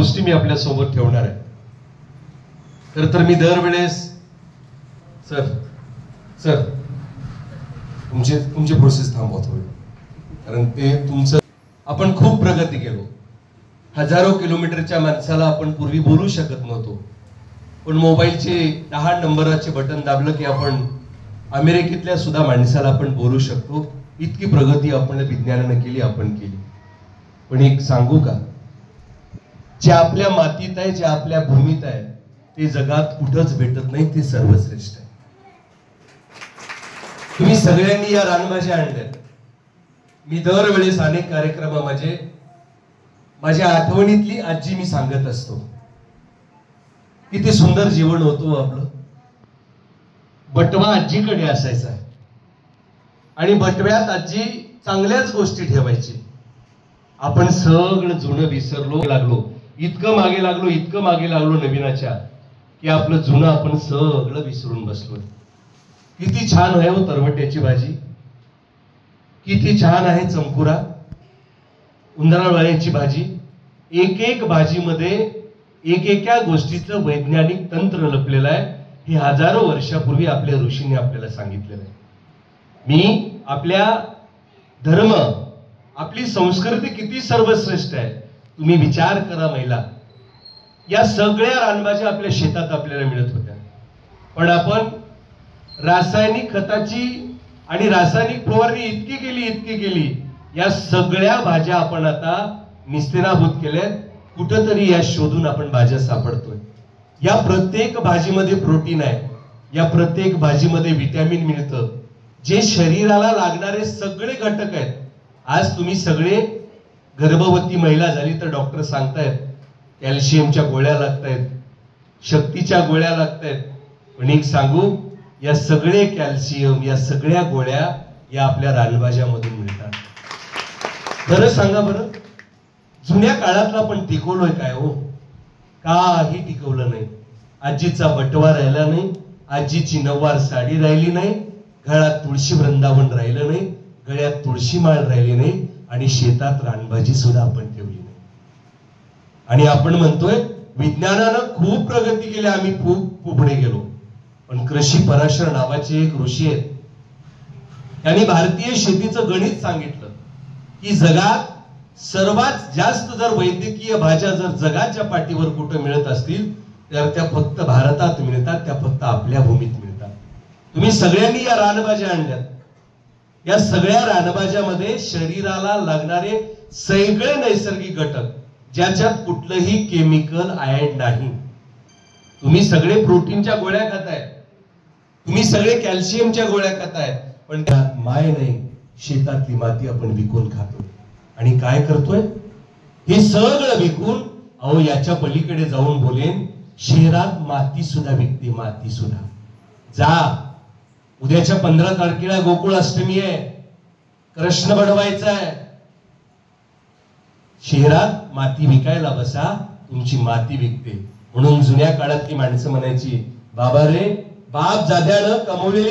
गोष्टी मी आपल्या सोबत ठेवणार आहे. तर मी दरवेळेस सर तुमची प्रोसेस थांबवा थोडी, कारण ते तुमचं आपण खूप प्रगती केलो. हजारो किलोमीटरच्या माणसाला आपण पूर्वी बोलू शकत नव्हतो, पण मोबाईलचे 10 नंबराचे बटन दाबलं की आपण अमेरिकेतल्या सुद्धा माणसाला आपण बोलू शकतो. इतकी प्रगती आपण विज्ञानाने केली, आपण केली. पण एक सांगू का, जे आपल्या मातीत आहे, जे आपल्या भूमीत आहे, ते जगात कुठंच भेटत नाही. ते सर्वश्रेष्ठ आहे. तुम्ही सगळ्यांनी या रानभाज्या आणल्या. मी दरवेळेस अनेक कार्यक्रमामध्ये माझ्या आठवणीतली आजी मी सांगत असतो. किती सुंदर जीवन होतं आपलं. बटवा आजीकडे असायचा आणि बटव्यात आजी चांगल्याच गोष्टी ठेवायची. आपण सगळं जुनं विसरलो लागलो, इतकं मागे लागलो नवीनाच्या, की आपलं जुनं आपण सगळं विसरून बसलो. किती छान आहे हो तरवट्याची भाजी, किती छान आहे चमकुरा, उंदराळवाण्याची भाजी. एक भाजीमध्ये एकेका गोष्टीचं वैज्ञानिक तंत्र लपलेलं आहे. हे हजारो वर्षापूर्वी आपल्या ऋषींनी आपल्याला सांगितलेलं आहे. मी आपल्या धर्म, आपली संस्कृती किती सर्वश्रेष्ठ आहे. तुम्ही विचार करा महिला, या सगळ्या रानभाज्या आपल्या शेतात आपल्याला मिळत होत्या, पण आपण रासायनिक खताची आणि रासायनिक फवारणी इतकी केली, या सगळ्या भाज्या आपण आता निस्तेनाभूत केल्यात. कुठंतरी या शोधून आपण भाज्या सापडतोय. या प्रत्येक भाजीमध्ये प्रोटीन आहे, या प्रत्येक भाजीमध्ये विटॅमिन मिळतं, जे शरीराला लागणारे सगळे घटक आहेत. आज तुम्ही सगळे गर्भवती महिला झाली तर डॉक्टर सांगतायत कॅल्शियमच्या गोळ्या लागतायत, शक्तीच्या गोळ्या लागतायत. पण एक सांगू, या सगळे कॅल्शियम, या सगळ्या गोळ्या या आपल्या रानभाज्यामधून मिळतात. खरं सांगा बरं, जुन्या काळातला आपण टिकवलोय काय हो? काही टिकवलं नाही. आजीचा बटवा राहिला नाही, आजीची नववार साडी राहिली नाही, गळ्यात तुळशी वृंदावन राहिलं नाही, गळ्यात तुळशी माळ राहिली नाही, आणि शेतात रानभाजी सुद्धा आपण ठेवली नाही. आणि आपण म्हणतोय विज्ञानानं खूप प्रगती केली, आम्ही खूप पुढे गेलो. पण कृषी पराशर नावाचे एक ऋषी आहेत, त्यांनी भारतीय शेतीचं गणित सांगितलं की जगात सर्वात जास्त जर वैद्यकीय भाज्या जर जगाच्या पाठीवर कुठं मिळत असतील तर त्या फक्त भारतात मिळतात, त्या फक्त आपल्या भूमीत मिळतात. तुम्ही सगळ्यांनी या रानभाज्या आणल्यात. या सगळ्या रानभाज्यामध्ये शरीराला लागणारे सगळे नैसर्गिक घटक, ज्याच्यात कुठलंही केमिकल ऍड नाही. तुम्ही सगळे प्रोटीनच्या गोळ्या खाताय, तुम्ही सगळे कॅल्शियमच्या गोळ्या खाताय, पण त्यात माय नाही. शेतातली माती आपण विकून खातो. आणि काय करतोय? हे सगळं विकून, अहो याच्या पलीकडे जाऊन बोलेन, शहरात माती सुद्धा विकते, माती सुद्धा. जा, उद्याच्या 15 तारखेला गोकुळ अष्टमी आहे, कृष्ण बनवायचा आहे. शहरात माती विकायला बसा, तुमची माती विकते. म्हणून जुन्या काळातली माणसं म्हणायची, बाबा रे, बाप जाद्यानं कमवलेली